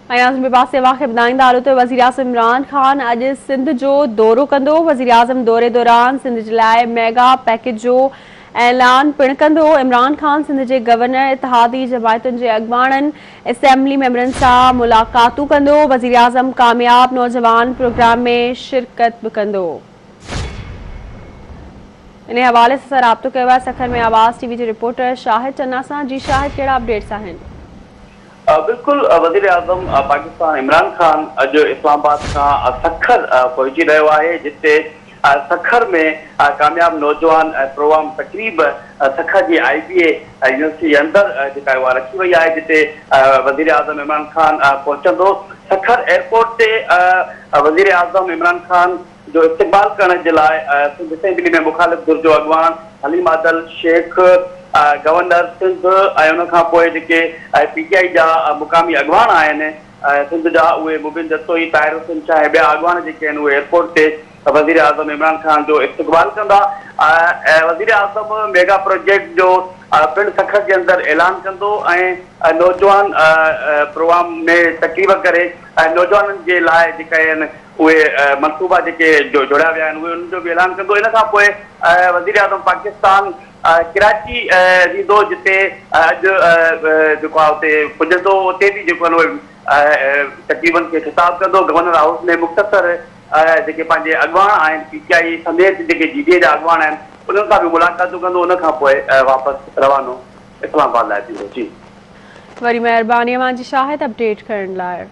आज़म पासे वाक़े ॿुधाईंदा हलो त वज़ीर आज़म इमरान ख़ान अॼु सिंध जो दौरो कंदो। वज़ीर आज़म दौरे दौरान सिंध जे लाइ मेगा पैकेज जो ऐलान पिणु कंदो। इमरान ख़ान सिंध जे गवर्नर, इतिहादी जमायतुनि जे अॻुवाणनि, असेंबली मेंबरनि सां मुलाक़ातूं कंदो। वज़ीर आज़म कामयाब नौजवान प्रोग्राम में शिरकत बि कंदो। इन हवाले सां राब्तो कयो आहे सखर में आवाज़ टीवी जे रिपोर्टर शाहिद चन्ना सां। जी शाहिद, कहिड़ा अपडेट्स आहिनि? बिल्कुल, वज़ीर आज़म पाकिस्तान इमरान खान अॼु इस्लामाबाद खां सखर पहुची रहियो आहे, जिते सखर में कामयाब नौजवान प्रोग्राम तकरीब सखर जी IBA यूनिवर्सिटी अंदर जेका रखी वई आहे, जिते वज़ीर आज़म इमरान खान पहुचंदो। सखर एयरपोर्ट ते वज़ीर आज़म इमरान खान जो इस्तक़बाल करण जे लाइ सिंध असेंबली में मुखालिफ़ धुर जो अॻवान हलीम आदल शेख, गवर्नर सिंध ऐं उन खां पोइ जेके PTI जा मुक़ामी अॻवान आहिनि सिंध जा, उहे मुबिन जसोई, ताहिर हुसैन शाह ऐं ॿिया अॻवान जेके आहिनि, उहे एयरपोर्ट ते वज़ीर आज़म इमरान खान जो इस्तक़बाल कंदा। वज़ीर आज़म मेगा प्रोजेक्ट जो पिणु सखर जे अंदरि ऐलान कंदो ऐं नौजवान प्रोग्राम में तकरीब करे नौजवाननि जे लाइ जेके आहिनि उहे मनसूबा जेके जुड़िया विया आहिनि, उहे उन्हनि जो बि ऐलान कंदो। इन खां पोइ वज़ीर आज़म पाकिस्तान कराची ईंदो, जिते अॼु जेको आहे उते पुॼंदो। उते बि जेको आहे तकरीबनि खे ख़िताब कंदो। गवर्नर हाउस में मुख़्तसर जेके पंहिंजे अॻवान आहिनि, PTI समेत जेके GDA जा अॻवान आहिनि, उन्हनि सां बि मुलाक़ातूं कंदो। उन खां पोइ वापसि रवानो इस्लामाबाद लाइ थींदो। जी, वरी महिरबानी मुंहिंजी शाहिद अपडेट करण लाइ।